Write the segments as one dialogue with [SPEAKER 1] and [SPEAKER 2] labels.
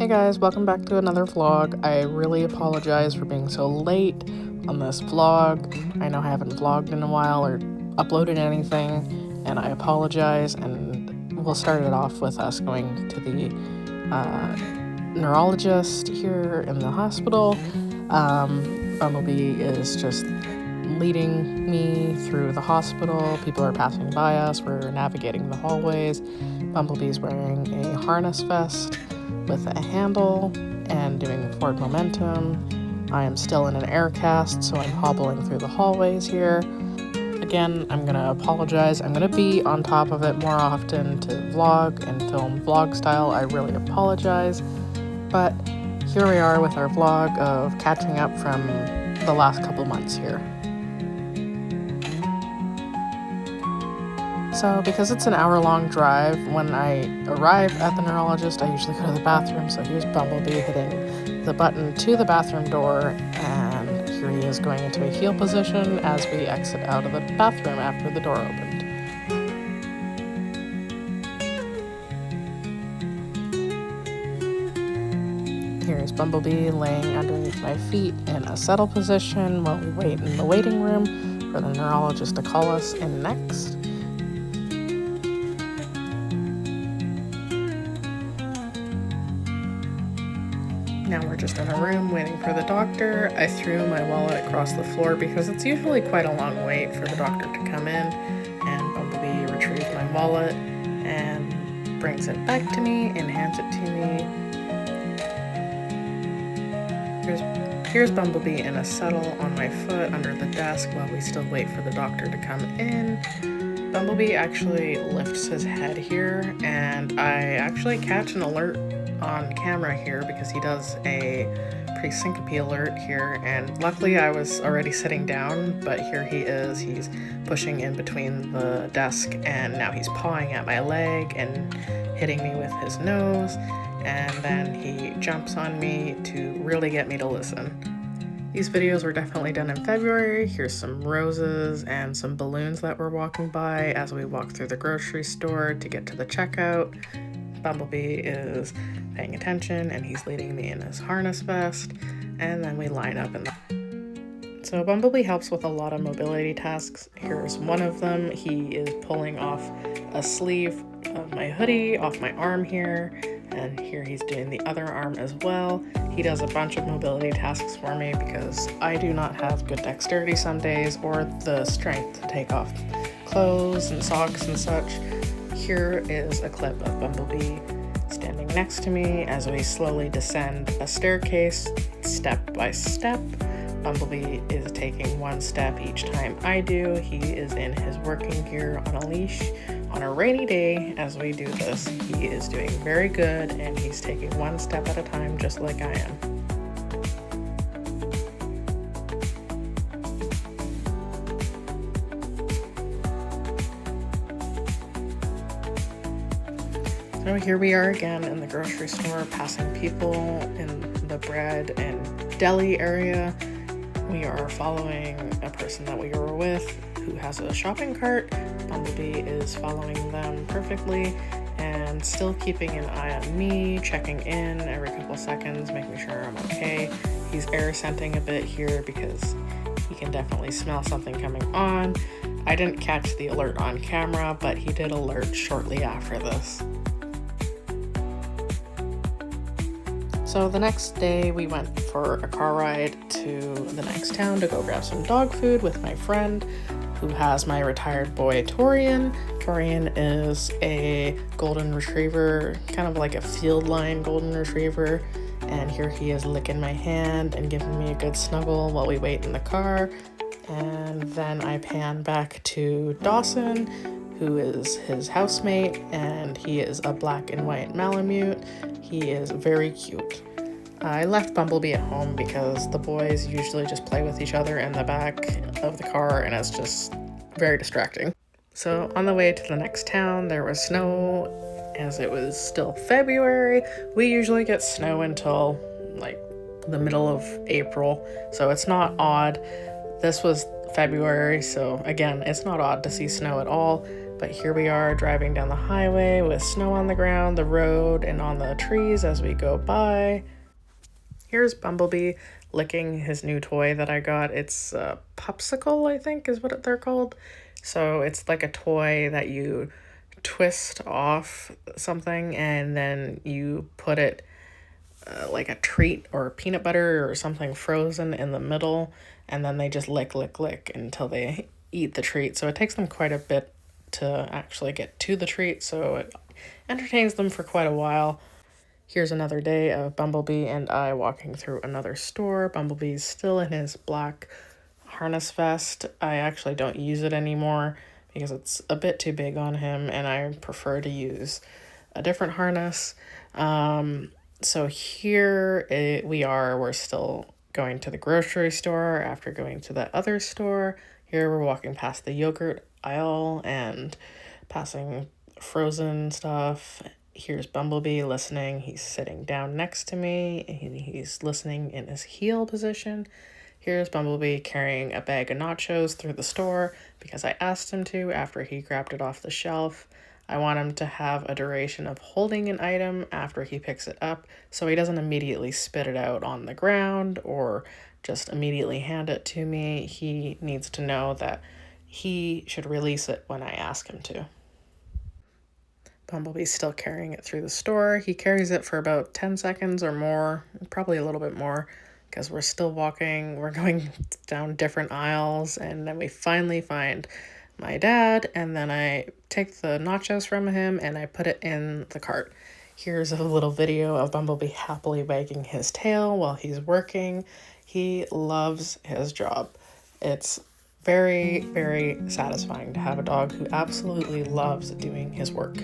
[SPEAKER 1] Hey guys, welcome back to another vlog. I really apologize for being so late on this vlog. I know I haven't vlogged in a while or uploaded anything, and I apologize. And we'll start it off with us going to the neurologist here in the hospital. Bumblebee is just leading me through the hospital. People are passing by us. We're navigating the hallways. Bumblebee's wearing a harness vest with a handle and doing forward momentum. I am still in an air cast, so I'm hobbling through the hallways here. Again, I'm gonna apologize. I'm gonna be on top of it more often to vlog and film vlog style. I really apologize. But here we are with our vlog of catching up from the last couple months here. So because it's an hour-long drive, when I arrive at the neurologist, I usually go to the bathroom. So here's Bumblebee hitting the button to the bathroom door, and here he is going into a heel position as we exit out of the bathroom after the door opened. Here's Bumblebee laying underneath my feet in a settle position while we wait in the waiting room for the neurologist to call us in next. Now we're just in a room waiting for the doctor. I threw my wallet across the floor because it's usually quite a long wait for the doctor to come in, and Bumblebee retrieves my wallet and brings it back to me and hands it to me. Here's Bumblebee in a settle on my foot under the desk while we still wait for the doctor to come in. Bumblebee actually lifts his head here, and I actually catch an alert on camera here because he does a pre-syncope alert here, and luckily I was already sitting down, but here he is. He's pushing in between the desk, and now he's pawing at my leg and hitting me with his nose, and then he jumps on me to really get me to listen. These videos were definitely done in February. Here's some roses and some balloons that we're walking by as we walk through the grocery store to get to the checkout. Bumblebee is paying attention and he's leading me in his harness vest, and then we line up in the... So Bumblebee helps with a lot of mobility tasks. Here's one of them. He is pulling off a sleeve of my hoodie off my arm here, and here he's doing the other arm as well. He does a bunch of mobility tasks for me because I do not have good dexterity some days or the strength to take off clothes and socks and such. Here is a clip of Bumblebee standing next to me as we slowly descend a staircase step by step. Bumblebee is taking one step each time I do. He is in his working gear on a leash on a rainy day as we do this. He is doing very good, and he's taking one step at a time just like I am. So here we are again in the grocery store, passing people in the bread and deli area. We are following a person that we were with who has a shopping cart. Bumblebee is following them perfectly and still keeping an eye on me, checking in every couple seconds, making sure I'm okay. He's air scenting a bit here because he can definitely smell something coming on. I didn't catch the alert on camera, but he did alert shortly after this. So the next day we went for a car ride to the next town to go grab some dog food with my friend who has my retired boy Torian. Torian is a golden retriever, kind of like a field line golden retriever, and here he is licking my hand and giving me a good snuggle while we wait in the car. And then I pan back to Dawson, who is his housemate, and he is a black and white Malamute. He is very cute. I left Bumblebee at home because the boys usually just play with each other in the back of the car, and it's just very distracting. So on the way to the next town, there was snow as it was still February. We usually get snow until like the middle of April, so it's not odd. This was February, so again, it's not odd to see snow at all. But here we are driving down the highway with snow on the ground, the road, and on the trees as we go by. Here's Bumblebee licking his new toy that I got. It's a popsicle, I think is what they're called. So it's like a toy that you twist off something and then you put it like a treat or peanut butter or something frozen in the middle, and then they just lick until they eat the treat. So it takes them quite a bit to actually get to the treat, so it entertains them for quite a while. Here's another day of Bumblebee and I walking through another store. Bumblebee's still in his black harness vest. I actually don't use it anymore because it's a bit too big on him and I prefer to use a different harness. So here we're still going to the grocery store after going to the other store. Here we're walking past the yogurt aisle and passing frozen stuff. Here's Bumblebee listening. He's sitting down next to me. He's listening in his heel position. Here's Bumblebee carrying a bag of nachos through the store because I asked him to after he grabbed it off the shelf. I want him to have a duration of holding an item after he picks it up so he doesn't immediately spit it out on the ground or just immediately hand it to me. He needs to know that he should release it when I ask him to. Bumblebee's still carrying it through the store. He carries it for about 10 seconds or more, probably a little bit more, because we're still walking. We're going down different aisles, and then we finally find my dad, and then I take the nachos from him and I put it in the cart. Here's a little video of Bumblebee happily wagging his tail while he's working. He loves his job. It's very, very satisfying to have a dog who absolutely loves doing his work.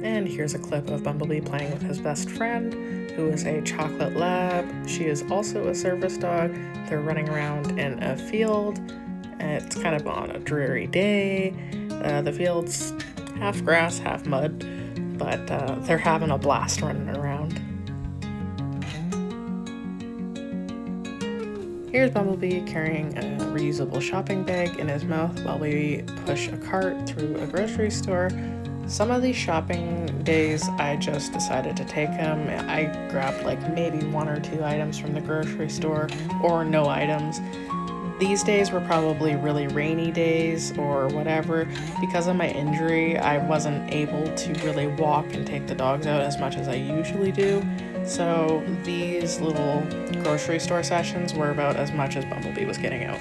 [SPEAKER 1] And here's a clip of Bumblebee playing with his best friend, who is a chocolate lab. She is also a service dog. They're running around in a field. It's kind of on a dreary day. The field's half grass, half mud, but they're having a blast running around. Here's Bumblebee carrying a reusable shopping bag in his mouth while we push a cart through a grocery store. Some of these shopping days, I just decided to take him. I grabbed like maybe 1 or 2 items from the grocery store or no items. These days were probably really rainy days or whatever. Because of my injury, I wasn't able to really walk and take the dogs out as much as I usually do. So these little grocery store sessions were about as much as Bumblebee was getting out.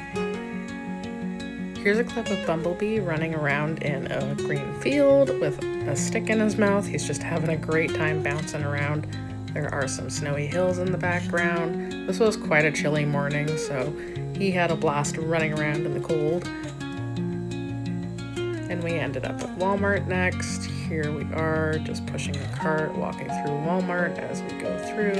[SPEAKER 1] Here's a clip of Bumblebee running around in a green field with a stick in his mouth. He's just having a great time bouncing around. There are some snowy hills in the background. This was quite a chilly morning, so he had a blast running around in the cold. And we ended up at Walmart next. Here we are, just pushing a cart, walking through Walmart as we go through.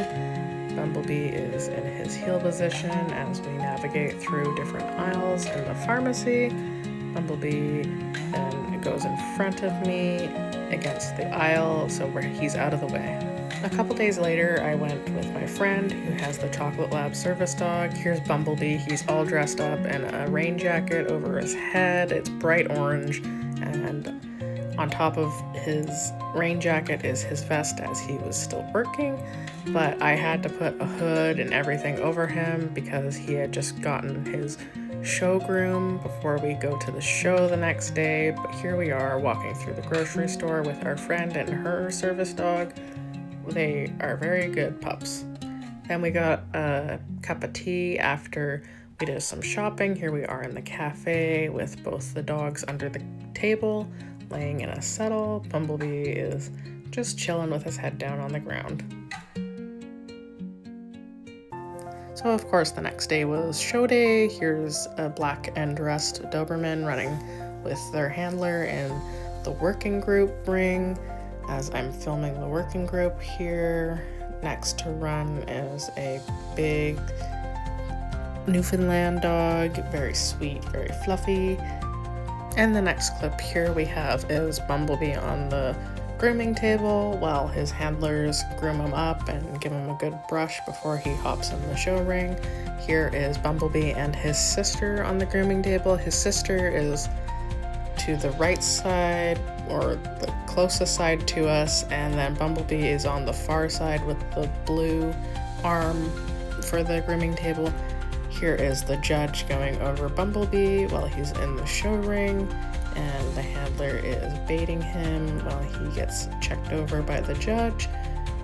[SPEAKER 1] Bumblebee is in his heel position as we navigate through different aisles in the pharmacy. Bumblebee then goes in front of me against the aisle, so he's out of the way. A couple days later, I went with my friend who has the Chocolate Lab service dog. Here's Bumblebee. He's all dressed up in a rain jacket over his head. It's bright orange, and on top of his rain jacket is his vest as he was still working. But I had to put a hood and everything over him because he had just gotten his show groom before we go to the show the next day. But here we are walking through the grocery store with our friend and her service dog. They are very good pups. Then we got a cup of tea after we did some shopping. Here we are in the cafe with both the dogs under the table, laying in a settle. Bumblebee is just chilling with his head down on the ground. So of course the next day was show day. Here's a black and dressed Doberman running with their handler in the working group ring as I'm filming the working group here. Next to run is a big Newfoundland dog, very sweet, very fluffy. And the next clip here we have is Bumblebee on the grooming table while his handlers groom him up and give him a good brush before he hops in the show ring. Here is Bumblebee and his sister on the grooming table. His sister is to the right side, or the closest side to us, and then Bumblebee is on the far side with the blue arm for the grooming table. Here is the judge going over Bumblebee while he's in the show ring, and the handler is baiting him while he gets checked over by the judge.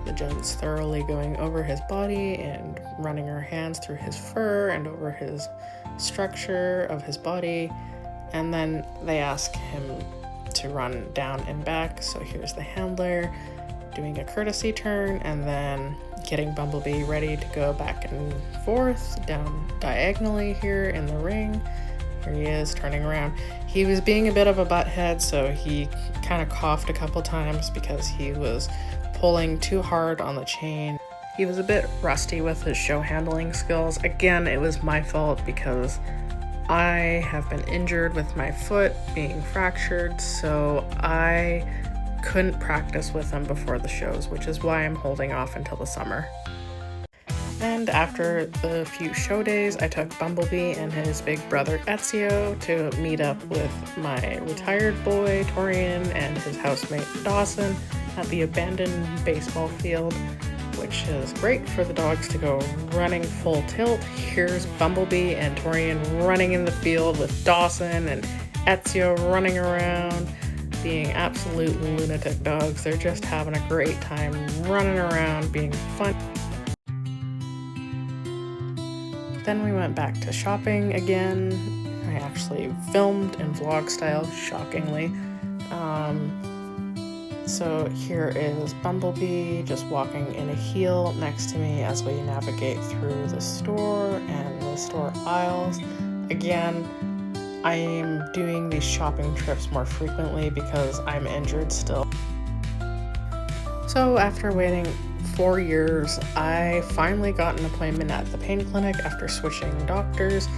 [SPEAKER 1] The judge is thoroughly going over his body and running her hands through his fur and over his structure of his body. And then they ask him to run down and back. So here's the handler doing a courtesy turn and then getting Bumblebee ready to go back and forth down diagonally here in the ring. Here he is turning around. He was being a bit of a butthead, so he kind of coughed a couple times because he was pulling too hard on the chain. He was a bit rusty with his show handling skills. Again, it was my fault because I have been injured with my foot being fractured, so I couldn't practice with him before the shows, which is why I'm holding off until the summer. And after the few show days, I took Bumblebee and his big brother Ezio to meet up with my retired boy Torian and his housemate Dawson at the abandoned baseball field, which is great for the dogs to go running full tilt. Here's Bumblebee and Torian running in the field with Dawson and Ezio running around, being absolute lunatic dogs. They're just having a great time running around, being fun. Then we went back to shopping again. I actually filmed in vlog style, shockingly. So here is Bumblebee just walking in a heel next to me as we navigate through the store and the store aisles. Again, I am doing these shopping trips more frequently because I'm injured still. So after waiting 4 years, I finally got an appointment at the pain clinic after switching doctors,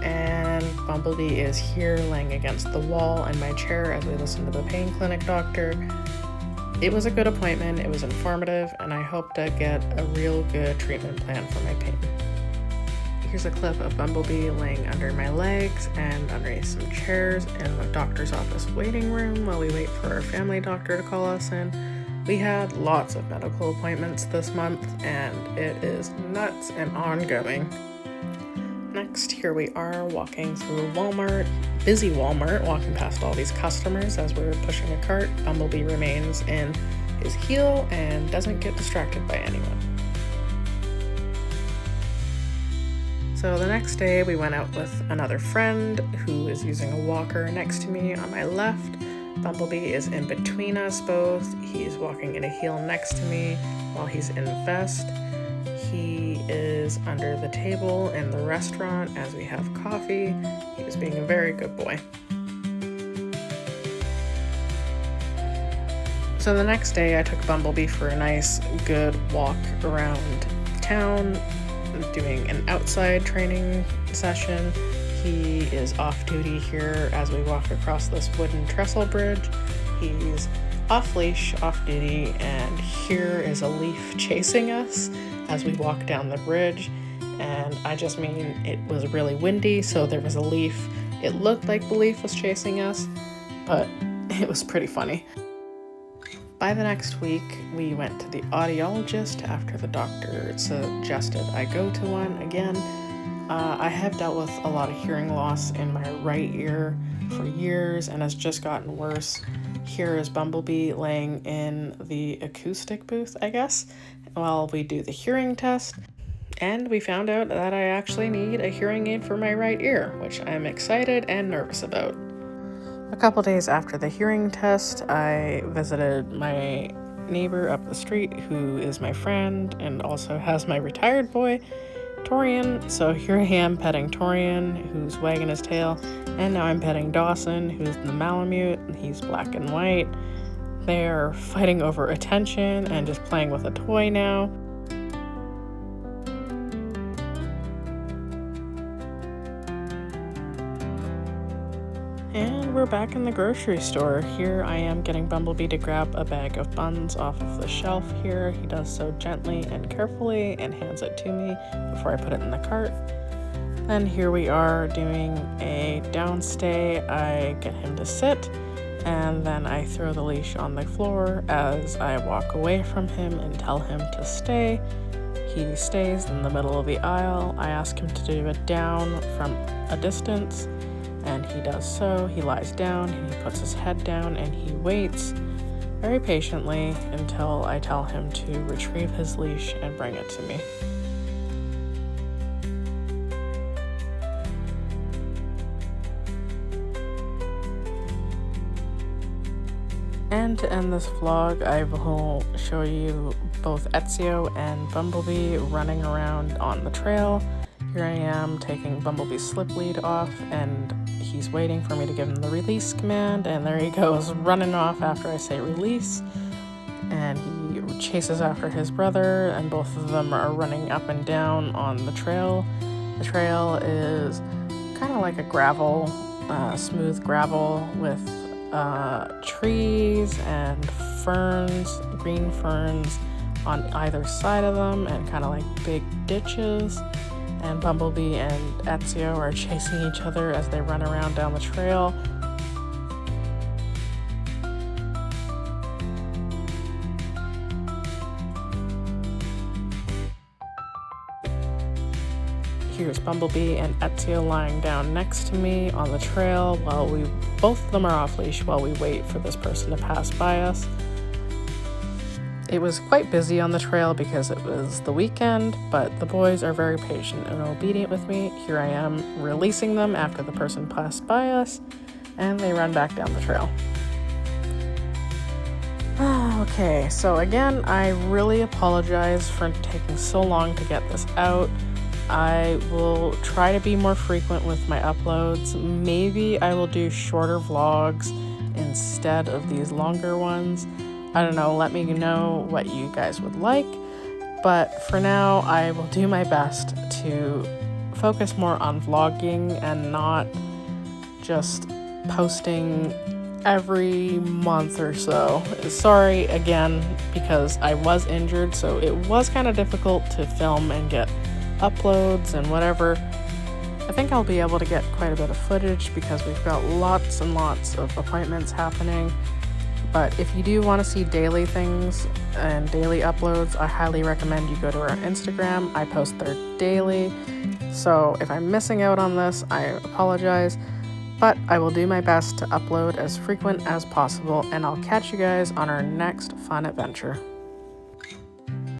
[SPEAKER 1] and Bumblebee is here laying against the wall in my chair as we listen to the pain clinic doctor. It was a good appointment, it was informative, and I hope to get a real good treatment plan for my pain. Here's a clip of Bumblebee laying under my legs and underneath some chairs in the doctor's office waiting room while we wait for our family doctor to call us in. We had lots of medical appointments this month, and it is nuts and ongoing. Next, here we are walking through Walmart, busy Walmart, walking past all these customers as we're pushing a cart. Bumblebee remains in his heel and doesn't get distracted by anyone. So the next day we went out with another friend who is using a walker next to me on my left. Bumblebee is in between us both. He's walking in a heel next to me while he's in vest. He is under the table in the restaurant as we have coffee. He was being a very good boy. So the next day I took Bumblebee for a nice, good walk around town, doing an outside training session. He is off duty here as we walk across this wooden trestle bridge. He's off leash, off duty, and here is a leaf chasing us as we walk down the bridge. And I just mean it was really windy, so there was a leaf. It looked like the leaf was chasing us, but it was pretty funny. By the next week, we went to the audiologist after the doctor suggested I go to one again. I have dealt with a lot of hearing loss in my right ear for years, and it's just gotten worse. Here is Bumblebee laying in the acoustic booth, I guess, while we do the hearing test. And we found out that I actually need a hearing aid for my right ear, which I'm excited and nervous about. A couple days after the hearing test, I visited my neighbor up the street who is my friend and also has my retired boy, Torian. So here I am petting Torian, who's wagging his tail, and now I'm petting Dawson, who's the Malamute, and he's black and white. They're fighting over attention and just playing with a toy now. And we're back in the grocery store. Here I am getting Bumblebee to grab a bag of buns off of the shelf here. He does so gently and carefully and hands it to me before I put it in the cart. Then here we are doing a downstay. I get him to sit, and then I throw the leash on the floor as I walk away from him and tell him to stay. He stays in the middle of the aisle. I ask him to do it down from a distance, and he does so. He lies down, and he puts his head down, and he waits very patiently until I tell him to retrieve his leash and bring it to me. And to end this vlog, I will show you both Ezio and Bumblebee running around on the trail. Here I am taking Bumblebee's slip lead off, and he's waiting for me to give him the release command, and there he goes running off after I say release. And he chases after his brother, and both of them are running up and down on the trail. The trail is kind of like a gravel, smooth gravel with trees and ferns, green ferns on either side of them, and kind of like big ditches. And Bumblebee and Ezio are chasing each other as they run around down the trail. Here's Bumblebee and Ezio lying down next to me on the trail while both of them are off leash while we wait for this person to pass by us. It was quite busy on the trail because it was the weekend, but the boys are very patient and obedient with me. Here I am releasing them after the person passed by us, and they run back down the trail. Okay, so again, I really apologize for taking so long to get this out. I will try to be more frequent with my uploads. Maybe I will do shorter vlogs instead of these longer ones. I don't know, let me know what you guys would like. But for now, I will do my best to focus more on vlogging and not just posting every month or so. Sorry again, because I was injured, so it was kind of difficult to film and get uploads and whatever. I think I'll be able to get quite a bit of footage because we've got lots and lots of appointments happening. But if you do want to see daily things and daily uploads, I highly recommend you go to our Instagram. I post there daily. So if I'm missing out on this, I apologize. But I will do my best to upload as frequent as possible, and I'll catch you guys on our next fun adventure.